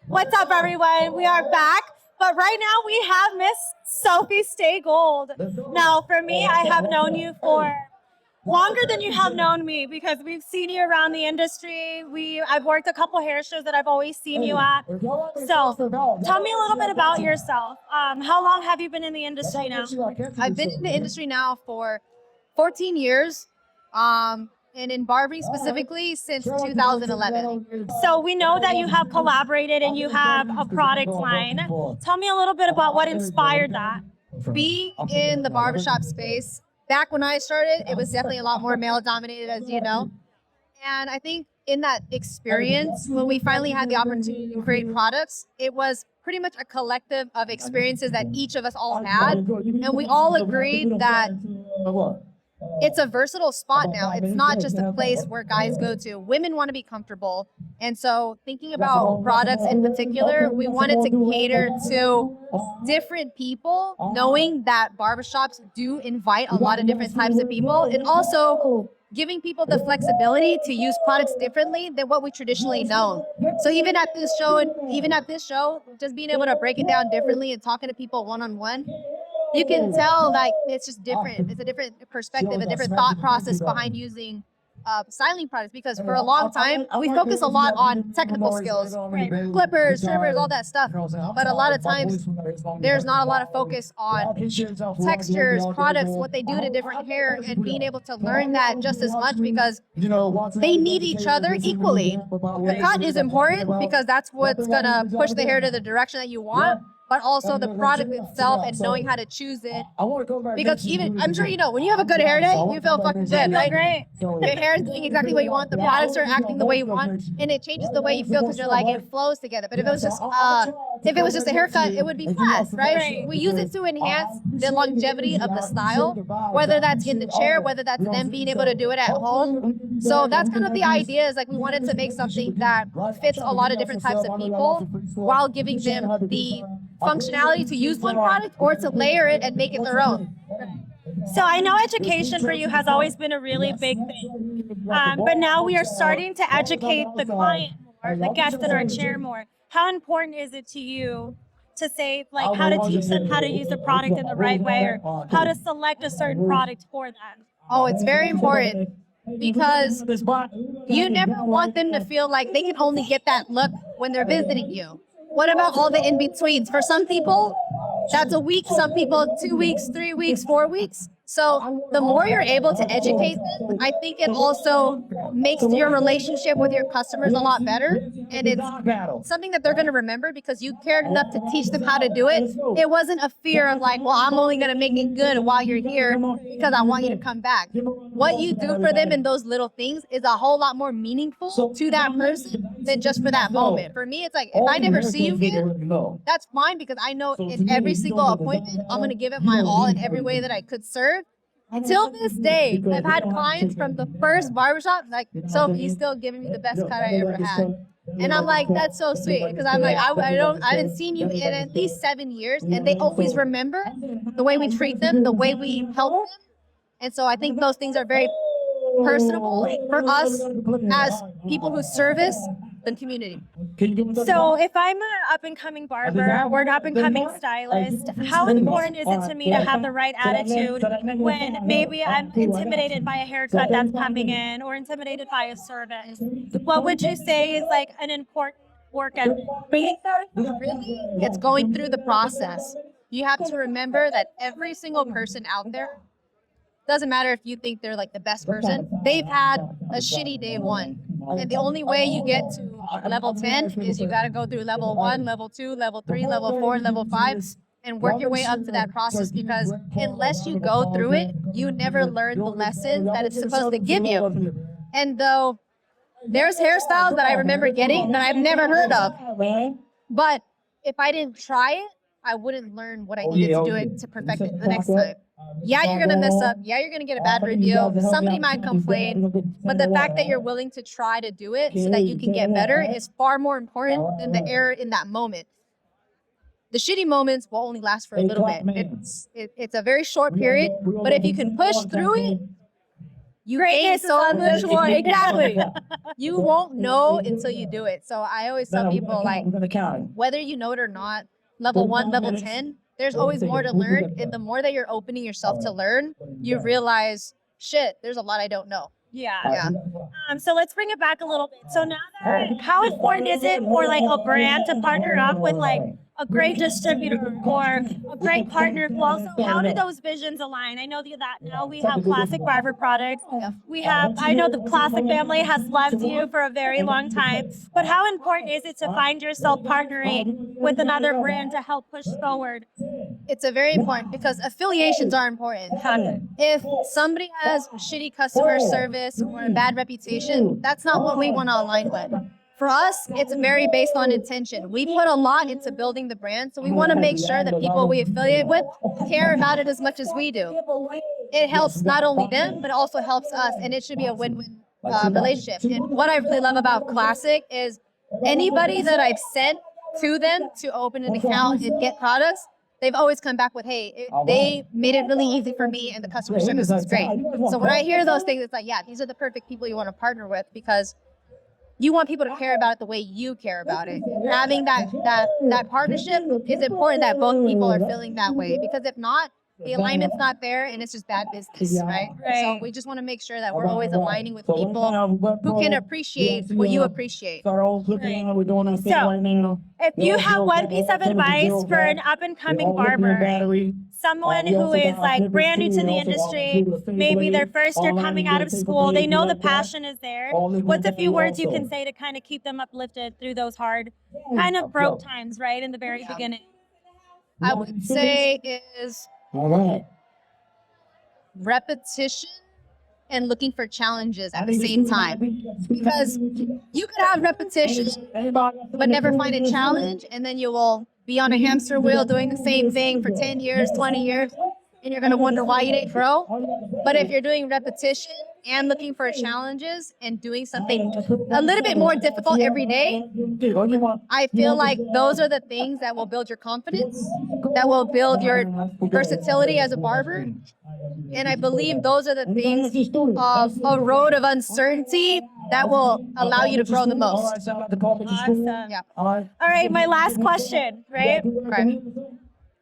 What's up, everyone? We are back, but right now we have Miss Sofie Stay Gold. Now, for me, I have known you for longer than you have known me because we've seen you around the industry. I've worked a couple hair shows that I've always seen you at. So, tell me a little bit about yourself. How long have you been in the industry now? I've been in the industry now for 14 years. And in barbering specifically since 2011. So we know that you have collaborated and you have a product line. Tell me a little bit about what inspired that. Being in the barbershop space, back when I started, it was definitely a lot more male dominated, as you know. And I think in that experience, when we finally had the opportunity to create products, it was pretty much a collective of experiences that each of us all had. And we all agreed that it's a versatile spot now. It's not just a place where guys go to. Women want to be comfortable. And so thinking about products in particular, we wanted to cater to different people, knowing that barbershops do invite a lot of different types of people, and also giving people the flexibility to use products differently than what we traditionally know. So even at this show, just being able to break it down differently and talking to people one-on-one, you can tell like it's just different. It's a different perspective, a different thought process behind using styling products, because for a long time we focus a lot on technical skills, clippers, trimmers, all that stuff. But a lot of times there's not a lot of focus on textures, products, what they do to different hair, and being able to learn that just as much, because they need each other equally. The cut is important because that's what's gonna push the hair to the direction that you want, but also the product itself and knowing how to choose it. Because even, I'm sure you know, when you have a good hair day, you feel fucking good, right? Great. Your hair is doing exactly what you want, the products are acting the way you want, and it changes the way you feel because you're like, it flows together. But if it was just a haircut, it would be flat, right? We use it to enhance the longevity of the style, whether that's in the chair, whether that's them being able to do it at home. So that's kind of the idea, is like we wanted to make something that fits a lot of different types of people while giving them the functionality to use one product or to layer it and make it their own. So I know education for you has always been a really big thing, but now we are starting to educate the client more, the guest in our chair more. How important is it to you to say, like, how to teach them how to use the product in the right way, or how to select a certain product for them? Oh, it's very important, because you never want them to feel like they can only get that look when they're visiting you. What about all the in-betweens? For some people, that's a week. Some people, 2 weeks, 3 weeks, 4 weeks. So the more you're able to educate them, I think it also makes your relationship with your customers a lot better. And it's something that they're going to remember because you cared enough to teach them how to do it. It wasn't a fear of like, well, I'm only going to make it good while you're here because I want you to come back. What you do for them in those little things is a whole lot more meaningful to that person than just for that moment. For me, it's like, if I never see you again, that's fine, because I know in every single appointment, I'm going to give it my all in every way that I could serve. Until this day, I've had clients from the first barbershop like, Sophie's still giving me the best cut I ever had. And I'm like, that's so sweet, because I'm like, I haven't seen you in at least 7 years, and they always remember the way we treat them, the way we help them. And so I think those things are very personable for us as people who service the community. So if I'm an up-and-coming barber or an up-and-coming stylist, how important is it to me to have the right attitude when maybe I'm intimidated by a haircut that's coming in, or intimidated by a service? What would you say is like an important work ethic? Really, it's going through the process. You have to remember that every single person out there, doesn't matter if you think they're like the best person, they've had a shitty day one. And the only way you get to level 10 is you got to go through level 1, level 2, level 3, level 4, level 5, and work your way up to that process, because unless you go through it, you never learn the lesson that it's supposed to give you. And though there's hairstyles that I remember getting that I've never heard of, but if I didn't try it, I wouldn't learn what I needed to do it to perfect it the next time. Yeah, you're going to mess up. Yeah, you're going to get a bad review. Somebody might complain. But the fact that you're willing to try to do it so that you can get better is far more important than the error in that moment. The shitty moments will only last for a little bit. It's a very short period. But if you can push through it, You Greatness ain't is so unusual. exactly. You won't know until you do it. So I always tell people, like, whether you know it or not, level 1, level 10, there's always more to learn. And the more that you're opening yourself to learn, you realize, shit, there's a lot I don't know. Yeah. So let's bring it back a little bit. So now that, how important is it for like a brand to partner up with like a great distributor or a great partner who also, how do those visions align? I know that now we have Classic Barber Products. We have, I know the Classic family has loved you for a very long time, but how important is it to find yourself partnering with another brand to help push forward? It's a very important because affiliations are important. If somebody has shitty customer service or a bad reputation, that's not what we want to align with. For us, it's very based on intention. We put a lot into building the brand, so we want to make sure that people we affiliate with care about it as much as we do. It helps not only them, but it also helps us, and it should be a win-win relationship. And what I really love about Classic is anybody that I've sent to them to open an account and get products, they've always come back with, hey, they made it really easy for me and the customer service is great. So when I hear those things, it's like, yeah, these are the perfect people you want to partner with because you want people to care about it the way you care about it. Having that partnership is important that both people are feeling that way because if not, the alignment's not there and it's just bad business, right? So we just want to make sure that we're always aligning with people who can appreciate what you appreciate. So, if you have one piece of advice for an up-and-coming barber, someone who is like brand new to the industry, maybe their first year coming out of school, they know the passion is there. What's a few words you can say to kind of keep them uplifted through those hard, kind of broke times, right, in the very beginning? I would say is repetition and looking for challenges at the same time. Because you could have repetition but never find a challenge, and then you will be on a hamster wheel doing the same thing for 10 years, 20 years, and you're going to wonder why you didn't grow. But if you're doing repetition and looking for challenges and doing something a little bit more difficult every day, I feel like those are the things that will build your confidence, that will build your versatility as a barber. And I believe those are the things of a road of uncertainty that will allow you to grow the most. Awesome. Yeah. All right, my last question, right? Okay.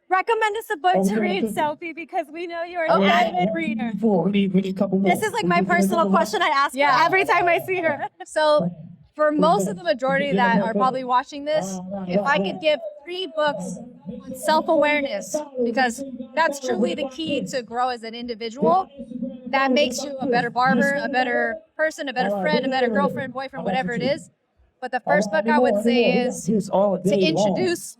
Recommend us a book to read, Sofie, because we know you're an avid reader. This is like my personal question I ask her every time I see her. So for most of the majority that are probably watching this, if I could give 3 books on self-awareness, because that's truly the key to grow as an individual, that makes you a better barber, a better person, a better friend, a better girlfriend, boyfriend, whatever it is. But the first book I would say is to introduce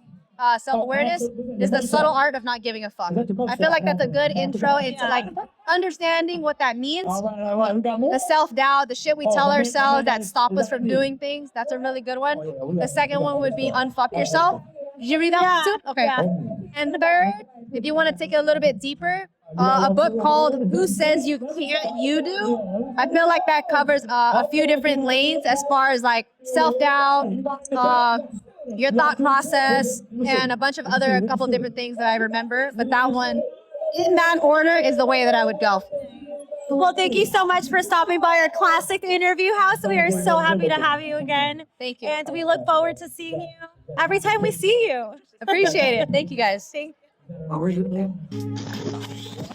self-awareness is The Subtle Art of Not Giving a Fuck. I feel like that's a good intro into like understanding what that means. The self-doubt, the shit we tell ourselves that stop us from doing things. That's a really good one. The second one would be Unfuck Yourself. Did you read that one too? Okay. Yeah. And third, if you want to take it a little bit deeper, a book called Who Says You Can't, You Do. I feel like that covers a few different lanes as far as like self-doubt, your thought process, and a bunch of a couple different things that I remember. But that one, in that order, is the way that I would go. Well, thank you so much for stopping by our Classic interview house. We are so happy to have you again. Thank you. And we look forward to seeing you every time we see you. Appreciate it. Thank you guys. Thank you.